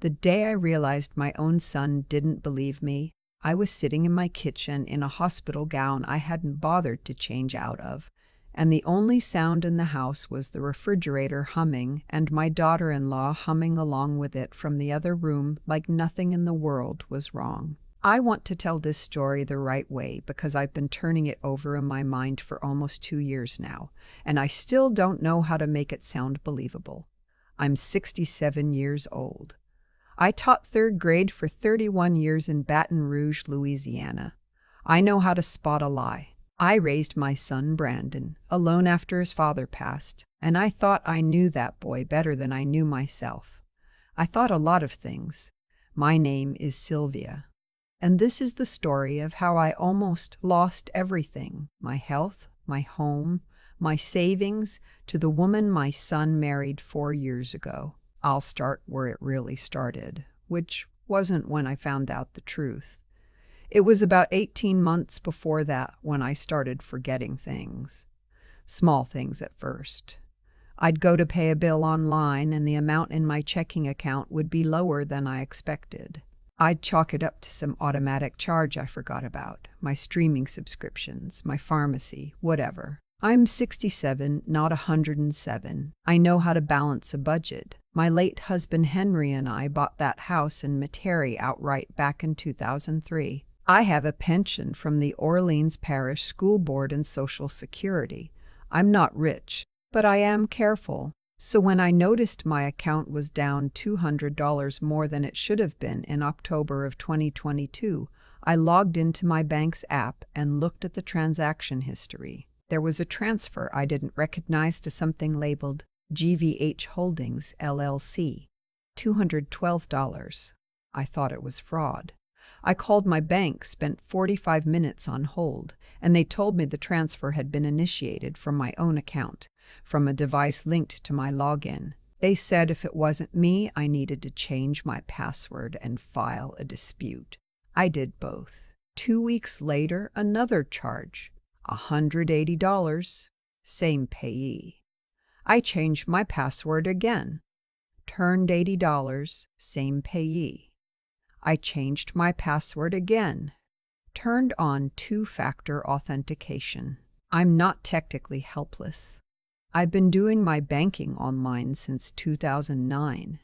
The day I realized my own son didn't believe me, I was sitting in my kitchen in a hospital gown I hadn't bothered to change out of, and the only sound in the house was the refrigerator humming and my daughter-in-law humming along with it from the other room like nothing in the world was wrong. I want to tell this story the right way because I've been turning it over in my mind for almost 2 years now, and I still don't know how to make it sound believable. I'm 67 years old. I taught 3rd grade for 31 years in Baton Rouge, Louisiana. I know how to spot a lie. I raised my son Brandon, alone after his father passed, and I thought I knew that boy better than I knew myself. I thought a lot of things. My name is Sylvia. And this is the story of how I almost lost everything: my health, my home, my savings, to the woman my son married 4 years ago. I'll start where it really started, which wasn't when I found out the truth. It was about 18 months before that when I started forgetting things. Small things at first. I'd go to pay a bill online and the amount in my checking account would be lower than I expected. I'd chalk it up to some automatic charge I forgot about, my streaming subscriptions, my pharmacy, whatever. I'm 67, not 107. I know how to balance a budget. My late husband Henry and I bought that house in Metairie outright back in 2003. I have a pension from the Orleans Parish School Board and Social Security. I'm not rich, but I am careful. So when I noticed my account was down $200 more than it should have been in October of 2022, I logged into my bank's app and looked at the transaction history. There was a transfer I didn't recognize to something labeled GVH Holdings, LLC. $212. I thought it was fraud. I called my bank, spent 45 minutes on hold, and they told me the transfer had been initiated from my own account, from a device linked to my login. They said if it wasn't me, I needed to change my password and file a dispute. I did both. 2 weeks later, another charge. $180. Same payee. I changed my password again. Turned $80. Same payee. I changed my password again. Turned on 2-factor authentication. I'm not technically helpless. I've been doing my banking online since 2009.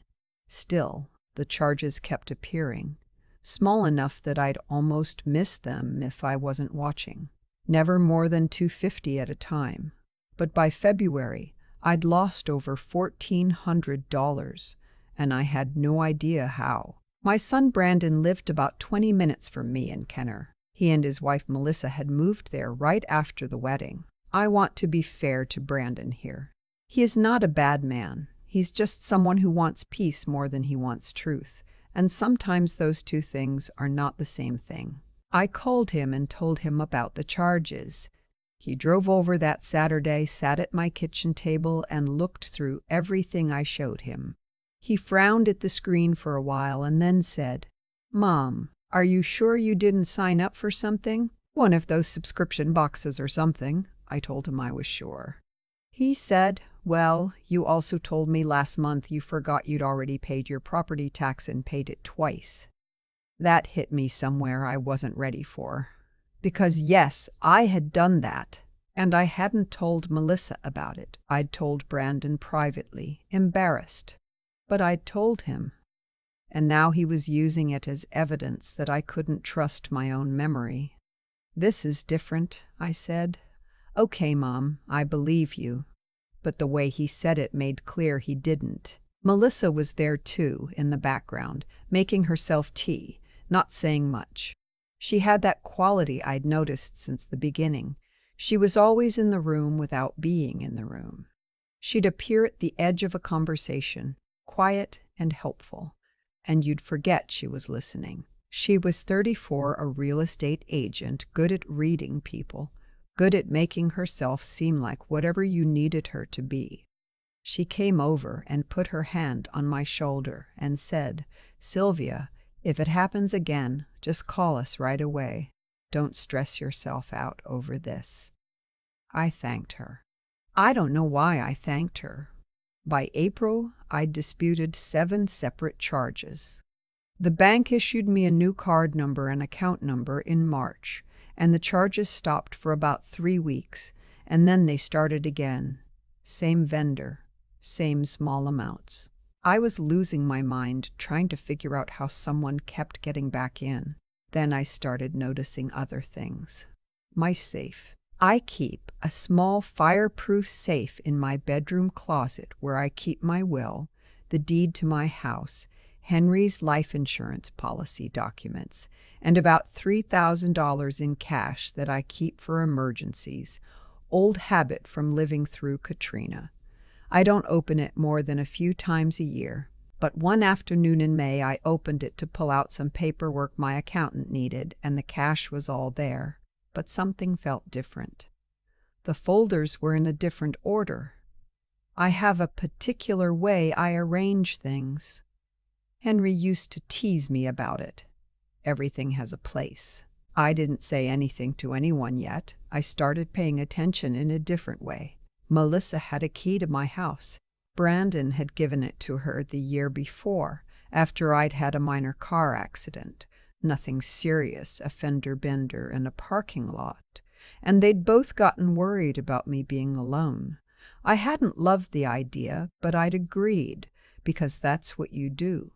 Still, the charges kept appearing, small enough that I'd almost miss them if I wasn't watching. Never more than $250 at a time. But by February, I'd lost over $1,400, and I had no idea how. My son Brandon lived about 20 minutes from me in Kenner. He and his wife Melissa had moved there right after the wedding. I want to be fair to Brandon here. He is not a bad man. He's just someone who wants peace more than he wants truth, and sometimes those two things are not the same thing. I called him and told him about the charges. He drove over that Saturday, sat at my kitchen table, and looked through everything I showed him. He frowned at the screen for a while and then said, "Mom, are you sure you didn't sign up for something? One of those subscription boxes or something." I told him I was sure. He said, "Well, you also told me last month you forgot you'd already paid your property tax and paid it twice." That hit me somewhere I wasn't ready for. Because yes, I had done that, and I hadn't told Melissa about it. I'd told Brandon privately, embarrassed. But I'd told him. And now he was using it as evidence that I couldn't trust my own memory. "This is different," I said. "Okay, Mom, I believe you." But the way he said it made clear he didn't. Melissa was there too, in the background, making herself tea, not saying much. She had that quality I'd noticed since the beginning. She was always in the room without being in the room. She'd appear at the edge of a conversation, quiet and helpful, and you'd forget she was listening. She was 34, a real estate agent, good at reading people, good at making herself seem like whatever you needed her to be. She came over and put her hand on my shoulder and said, "Sylvia, if it happens again, just call us right away. Don't stress yourself out over this." I thanked her. I don't know why I thanked her. By April, I'd disputed 7 separate charges. The bank issued me a new card number and account number in March, and the charges stopped for about 3 weeks, and then they started again. Same vendor, same small amounts. I was losing my mind trying to figure out how someone kept getting back in. Then I started noticing other things. My safe. I keep a small fireproof safe in my bedroom closet where I keep my will, the deed to my house, Henry's life insurance policy documents, and about $3,000 in cash that I keep for emergencies, old habit from living through Katrina. I don't open it more than a few times a year, but one afternoon in May I opened it to pull out some paperwork my accountant needed, and the cash was all there. But something felt different. The folders were in a different order. I have a particular way I arrange things. Henry used to tease me about it. Everything has a place. I didn't say anything to anyone yet. I started paying attention in a different way. Melissa had a key to my house. Brandon had given it to her the year before, after I'd had a minor car accident. Nothing serious, a fender bender in a parking lot, and they'd both gotten worried about me being alone. I hadn't loved the idea, but I'd agreed, because that's what you do.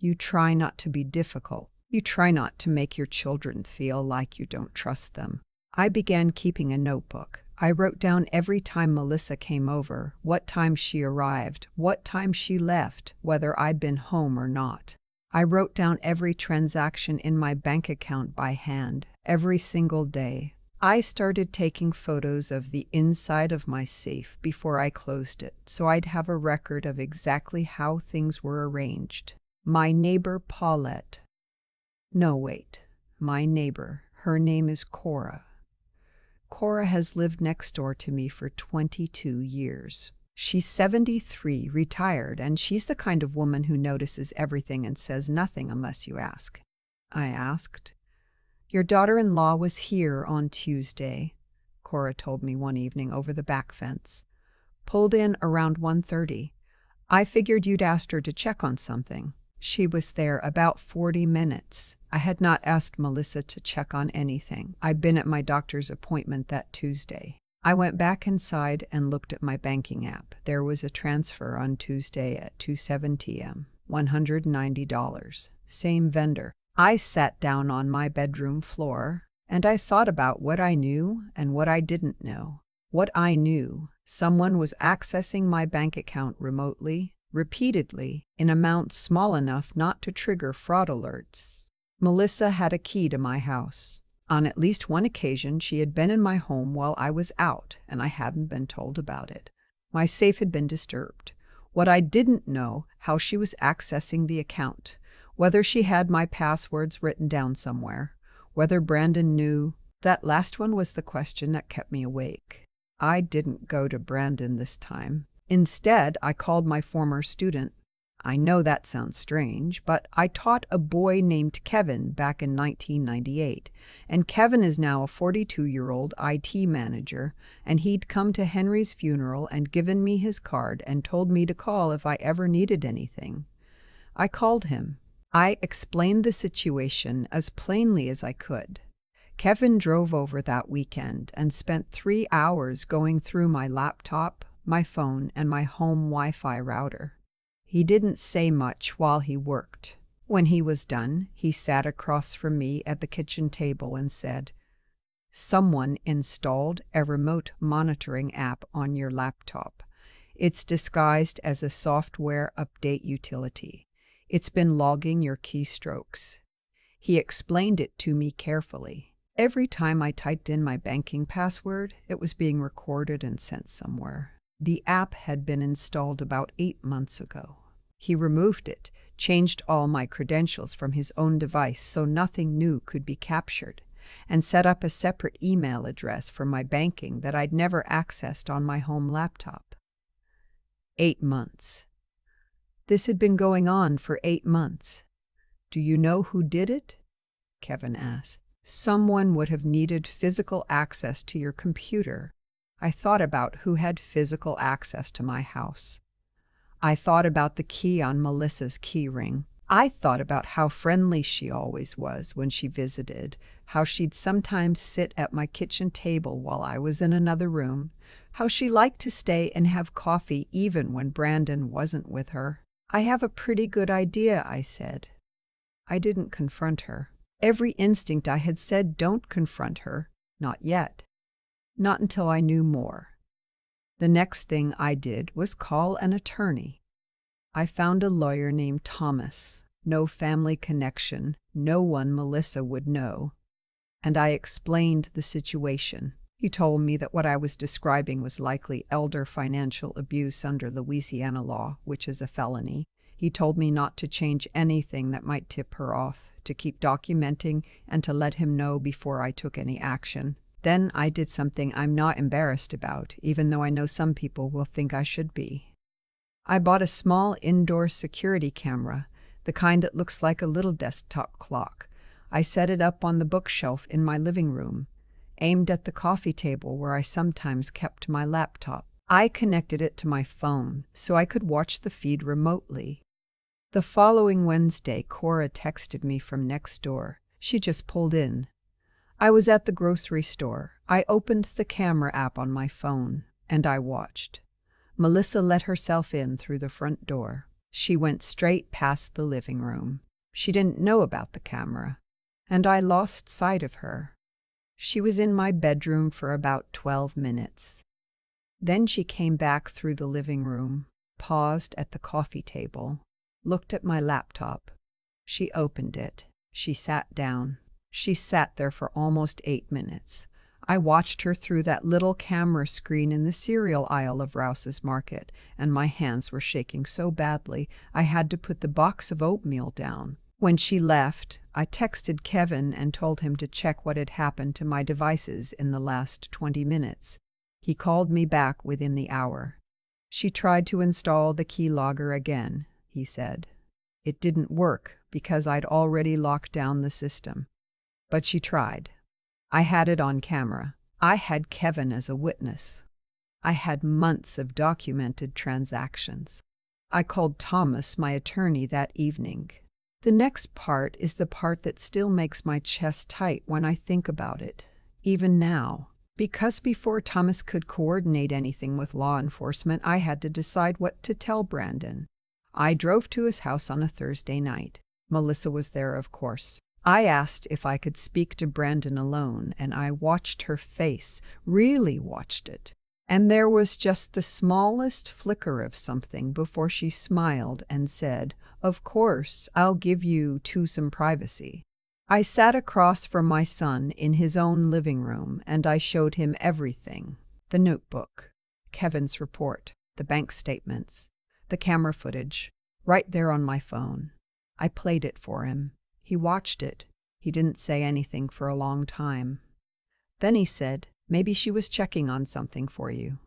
You try not to be difficult. You try not to make your children feel like you don't trust them. I began keeping a notebook. I wrote down every time Melissa came over, what time she arrived, what time she left, whether I'd been home or not. I wrote down every transaction in my bank account by hand, every single day. I started taking photos of the inside of my safe before I closed it, so I'd have a record of exactly how things were arranged. My neighbor Paulette. No, wait. My neighbor. Her name is Cora. Cora has lived next door to me for 22 years. She's 73, retired, and she's the kind of woman who notices everything and says nothing unless you ask. I asked. Your daughter-in-law was here on Tuesday, Cora told me one evening over the back fence. Pulled in around 1:30. I figured you'd asked her to check on something. She was there about 40 minutes. I had not asked Melissa to check on anything. I'd been at my doctor's appointment that Tuesday. I went back inside and looked at my banking app. There was a transfer on Tuesday at 2:07 p.m., $190. Same vendor. I sat down on my bedroom floor, and I thought about what I knew and what I didn't know. What I knew, someone was accessing my bank account remotely, repeatedly, in amounts small enough not to trigger fraud alerts. Melissa had a key to my house. On at least one occasion, she had been in my home while I was out, and I hadn't been told about it. My safe had been disturbed. What I didn't know, how she was accessing the account, whether she had my passwords written down somewhere, whether Brandon knew. That last one was the question that kept me awake. I didn't go to Brandon this time. Instead, I called my former student. I know that sounds strange, but I taught a boy named Kevin back in 1998, and Kevin is now a 42-year-old IT manager, and he'd come to Henry's funeral and given me his card and told me to call if I ever needed anything. I called him. I explained the situation as plainly as I could. Kevin drove over that weekend and spent 3 hours going through my laptop, my phone, and my home Wi-Fi router. He didn't say much while he worked. When he was done, he sat across from me at the kitchen table and said, "Someone installed a remote monitoring app on your laptop. It's disguised as a software update utility. It's been logging your keystrokes." He explained it to me carefully. Every time I typed in my banking password, it was being recorded and sent somewhere. The app had been installed about 8 months ago. He removed it, changed all my credentials from his own device so nothing new could be captured, and set up a separate email address for my banking that I'd never accessed on my home laptop. 8 months. This had been going on for 8 months. Do you know who did it? Kevin asked. Someone would have needed physical access to your computer. I thought about who had physical access to my house. I thought about the key on Melissa's key ring. I thought about how friendly she always was when she visited, how she'd sometimes sit at my kitchen table while I was in another room, how she liked to stay and have coffee even when Brandon wasn't with her. I have a pretty good idea, I said. I didn't confront her. Every instinct I had said, don't confront her. Not yet. Not until I knew more. The next thing I did was call an attorney. I found a lawyer named Thomas. No family connection, no one Melissa would know. And I explained the situation. He told me that what I was describing was likely elder financial abuse under Louisiana law, which is a felony. He told me not to change anything that might tip her off, to keep documenting, and to let him know before I took any action. Then I did something I'm not embarrassed about, even though I know some people will think I should be. I bought a small indoor security camera, the kind that looks like a little desktop clock. I set it up on the bookshelf in my living room, aimed at the coffee table where I sometimes kept my laptop. I connected it to my phone so I could watch the feed remotely. The following Wednesday, Cora texted me from next door. She just pulled in. I was at the grocery store. I opened the camera app on my phone, and I watched. Melissa let herself in through the front door. She went straight past the living room. She didn't know about the camera, and I lost sight of her. She was in my bedroom for about 12 minutes. Then she came back through the living room, paused at the coffee table, looked at my laptop. She opened it. She sat down. She sat there for almost 8 minutes. I watched her through that little camera screen in the cereal aisle of Rouse's Market, and my hands were shaking so badly I had to put the box of oatmeal down. When she left, I texted Kevin and told him to check what had happened to my devices in the last 20 minutes. He called me back within the hour. She tried to install the keylogger again, he said. It didn't work because I'd already locked down the system. But she tried. I had it on camera. I had Kevin as a witness. I had months of documented transactions. I called Thomas, my attorney, that evening. The next part is the part that still makes my chest tight when I think about it, even now. Because before Thomas could coordinate anything with law enforcement, I had to decide what to tell Brandon. I drove to his house on a Thursday night. Melissa was there, of course. I asked if I could speak to Brandon alone, and I watched her face, really watched it. And there was just the smallest flicker of something before she smiled and said, "Of course, I'll give you some privacy." I sat across from my son in his own living room, and I showed him everything. The notebook, Kevin's report, the bank statements, the camera footage, right there on my phone. I played it for him. He watched it. He didn't say anything for a long time. Then he said, "Maybe she was checking on something for you."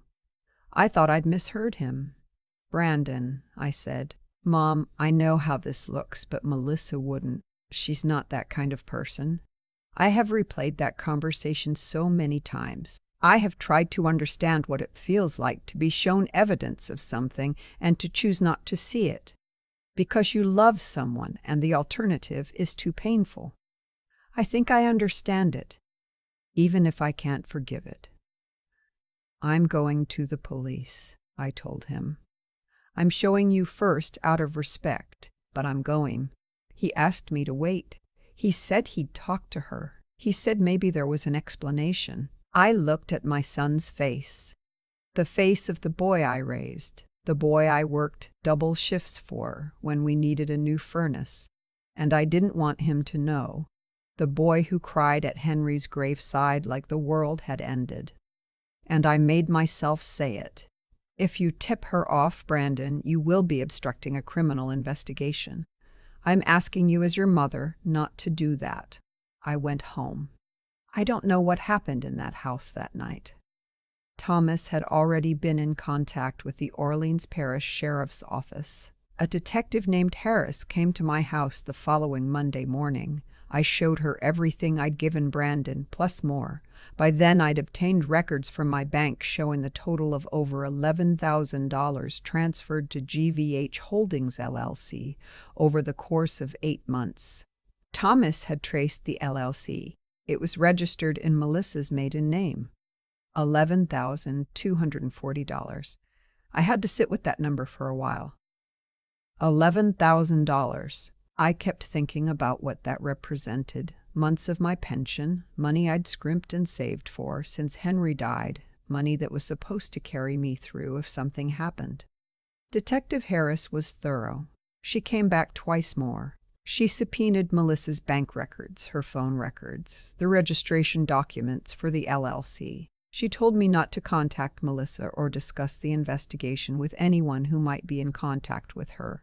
I thought I'd misheard him. "Brandon," I said, "Mom, I know how this looks, but Melissa wouldn't. She's not that kind of person." I have replayed that conversation so many times. I have tried to understand what it feels like to be shown evidence of something and to choose not to see it. Because you love someone and the alternative is too painful. I think I understand it, even if I can't forgive it. "I'm going to the police," I told him. "I'm showing you first out of respect, but I'm going." He asked me to wait. He said he'd talk to her. He said maybe there was an explanation. I looked at my son's face, the face of the boy I raised, the boy I worked double shifts for when we needed a new furnace, and I didn't want him to know, the boy who cried at Henry's graveside like the world had ended. And I made myself say it. "If you tip her off, Brandon, you will be obstructing a criminal investigation. I'm asking you as your mother not to do that." I went home. I don't know what happened in that house that night. Thomas had already been in contact with the Orleans Parish Sheriff's Office. A detective named Harris came to my house the following Monday morning. I showed her everything I'd given Brandon, plus more. By then, I'd obtained records from my bank showing the total of over $11,000 transferred to GVH Holdings LLC over the course of 8 months. Thomas had traced the LLC. It was registered in Melissa's maiden name. $11,240. I had to sit with that number for a while. $11,000. I kept thinking about what that represented. Months of my pension, money I'd scrimped and saved for since Henry died, money that was supposed to carry me through if something happened. Detective Harris was thorough. She came back twice more. She subpoenaed Melissa's bank records, her phone records, the registration documents for the LLC. She told me not to contact Melissa or discuss the investigation with anyone who might be in contact with her.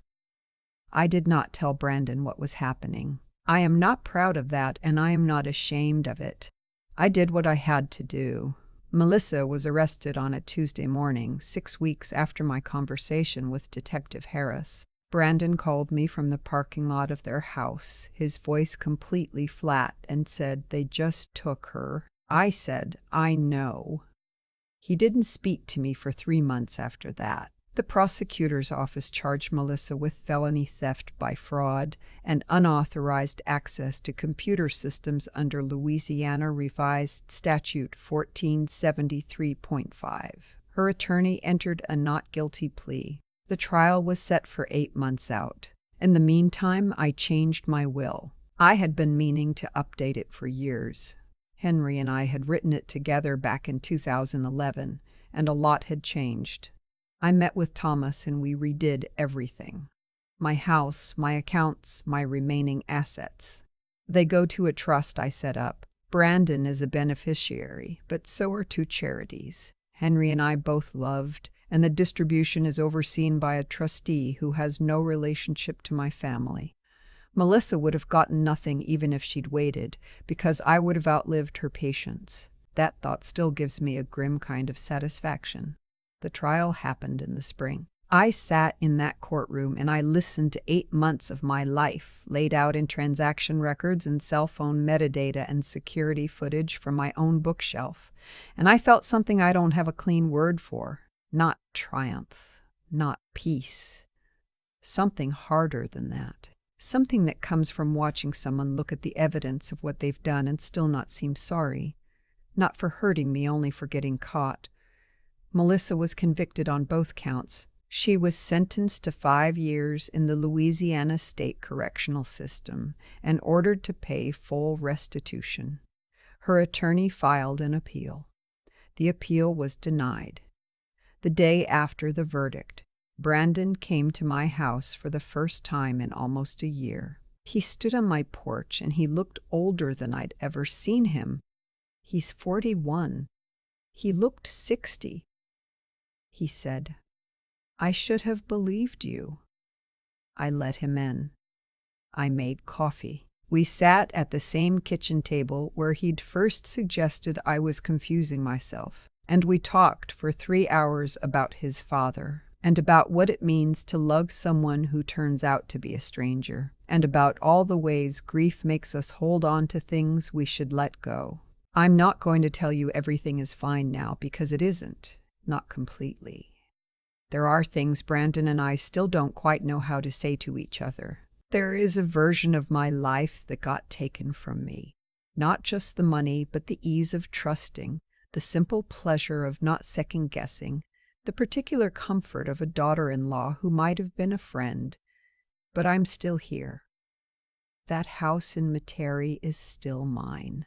I did not tell Brandon what was happening. I am not proud of that, and I am not ashamed of it. I did what I had to do. Melissa was arrested on a Tuesday morning, 6 weeks after my conversation with Detective Harris. Brandon called me from the parking lot of their house, his voice completely flat, and said they just took her. I said, I know. He didn't speak to me for 3 months after that. The prosecutor's office charged Melissa with felony theft by fraud and unauthorized access to computer systems under Louisiana Revised Statute 1473.5. Her attorney entered a not guilty plea. The trial was set for 8 months out. In the meantime, I changed my will. I had been meaning to update it for years. Henry and I had written it together back in 2011, and a lot had changed. I met with Thomas and we redid everything. My house, my accounts, my remaining assets. They go to a trust I set up. Brandon is a beneficiary, but so are 2 charities. Henry and I both loved, and the distribution is overseen by a trustee who has no relationship to my family. Melissa would have gotten nothing even if she'd waited, because I would have outlived her patience. That thought still gives me a grim kind of satisfaction. The trial happened in the spring. I sat in that courtroom and I listened to 8 months of my life, laid out in transaction records and cell phone metadata and security footage from my own bookshelf. And I felt something I don't have a clean word for. Not triumph, not peace. Something harder than that. Something that comes from watching someone look at the evidence of what they've done and still not seem sorry. Not for hurting me, only for getting caught. Melissa was convicted on both counts. She was sentenced to 5 years in the Louisiana State Correctional System and ordered to pay full restitution. Her attorney filed an appeal. The appeal was denied. The day after the verdict, Brandon came to my house for the first time in almost a year. He stood on my porch and he looked older than I'd ever seen him. He's 41. He looked 60. He said, I should have believed you. I let him in. I made coffee. We sat at the same kitchen table where he'd first suggested I was confusing myself, and we talked for 3 hours about his father, and about what it means to love someone who turns out to be a stranger, and about all the ways grief makes us hold on to things we should let go. I'm not going to tell you everything is fine now, because it isn't. Not completely. There are things Brandon and I still don't quite know how to say to each other. There is a version of my life that got taken from me. Not just the money, but the ease of trusting, the simple pleasure of not second-guessing, the particular comfort of a daughter-in-law who might have been a friend. But I'm still here. That house in Metairie is still mine.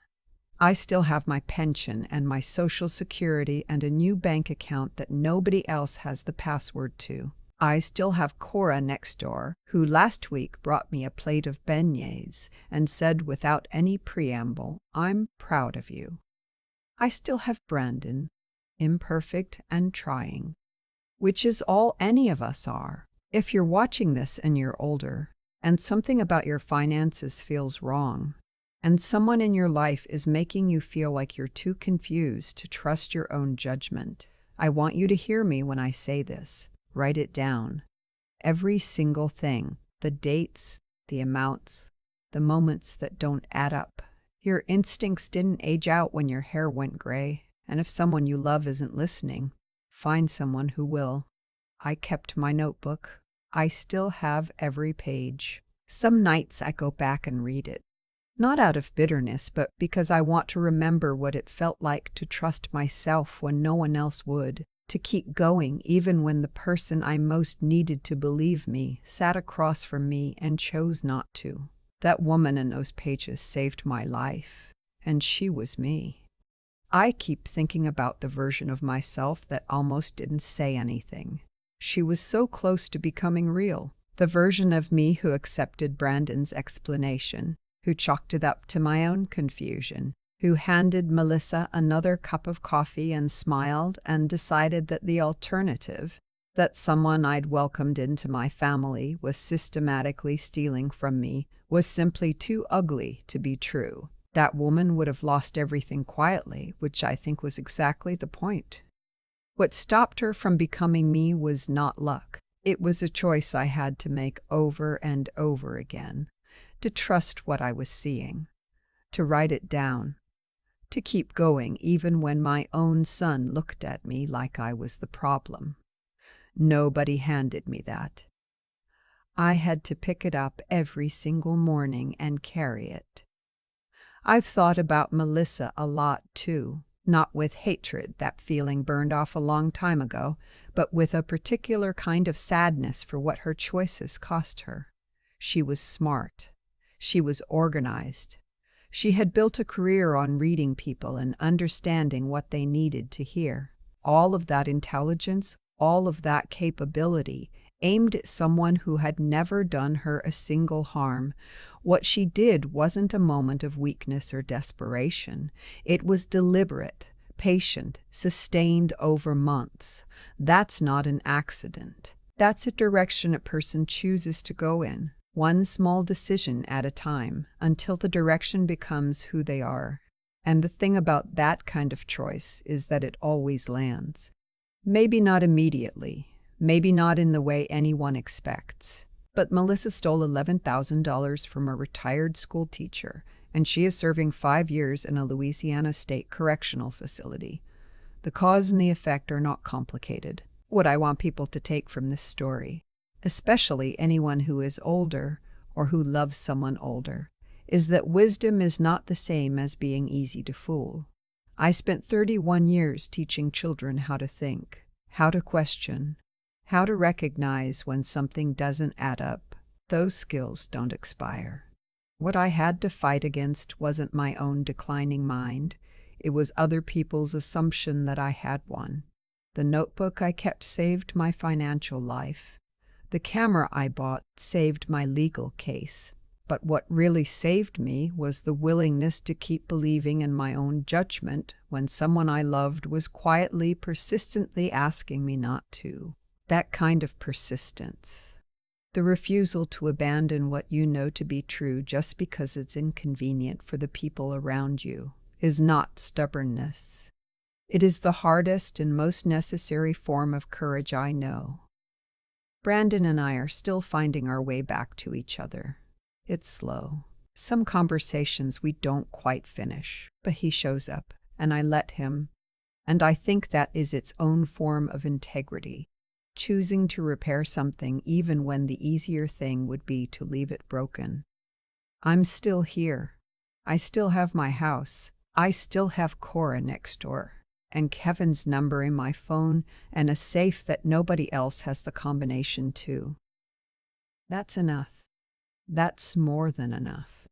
I still have my pension and my Social Security and a new bank account that nobody else has the password to. I still have Cora next door, who last week brought me a plate of beignets and said without any preamble, I'm proud of you. I still have Brandon, imperfect and trying, which is all any of us are. If you're watching this and you're older, and something about your finances feels wrong, and someone in your life is making you feel like you're too confused to trust your own judgment, I want you to hear me when I say this. Write it down. Every single thing. The dates, the amounts, the moments that don't add up. Your instincts didn't age out when your hair went gray, and if someone you love isn't listening, find someone who will. I kept my notebook. I still have every page. Some nights I go back and read it. Not out of bitterness, but because I want to remember what it felt like to trust myself when no one else would, to keep going even when the person I most needed to believe me sat across from me and chose not to. That woman in those pages saved my life, and she was me. I keep thinking about the version of myself that almost didn't say anything. She was so close to becoming real. The version of me who accepted Brandon's explanation, who chalked it up to my own confusion, who handed Melissa another cup of coffee and smiled and decided that the alternative, that someone I'd welcomed into my family was systematically stealing from me, was simply too ugly to be true. That woman would have lost everything quietly, which I think was exactly the point. What stopped her from becoming me was not luck. It was a choice I had to make over and over again, to trust what I was seeing, to write it down, to keep going even when my own son looked at me like I was the problem. Nobody handed me that. I had to pick it up every single morning and carry it. I've thought about Melissa a lot too, not with hatred, that feeling burned off a long time ago, but with a particular kind of sadness for what her choices cost her. She was smart. She was organized. She had built a career on reading people and understanding what they needed to hear. All of that intelligence, all of that capability, aimed at someone who had never done her a single harm. What she did wasn't a moment of weakness or desperation. It was deliberate, patient, sustained over months. That's not an accident. That's a direction a person chooses to go in, one small decision at a time, until the direction becomes who they are. And the thing about that kind of choice is that it always lands. Maybe not immediately, maybe not in the way anyone expects. But Melissa stole $11,000 from a retired school teacher, and she is serving 5 years in a Louisiana state correctional facility. The cause and the effect are not complicated. What I want people to take from this story, especially anyone who is older or who loves someone older, is that wisdom is not the same as being easy to fool. I spent 31 years teaching children how to think, how to question, how to recognize when something doesn't add up. Those skills don't expire. What I had to fight against wasn't my own declining mind. It was other people's assumption that I had one. The notebook I kept saved my financial life. The camera I bought saved my legal case. But what really saved me was the willingness to keep believing in my own judgment when someone I loved was quietly, persistently asking me not to. That kind of persistence. The refusal to abandon what you know to be true just because it's inconvenient for the people around you is not stubbornness. It is the hardest and most necessary form of courage I know. Brandon and I are still finding our way back to each other. It's slow. Some conversations we don't quite finish, but he shows up, and I let him. And I think that is its own form of integrity, choosing to repair something even when the easier thing would be to leave it broken. I'm still here. I still have my house. I still have Cora next door, and Kevin's number in my phone, and a safe that nobody else has the combination to. That's enough. That's more than enough.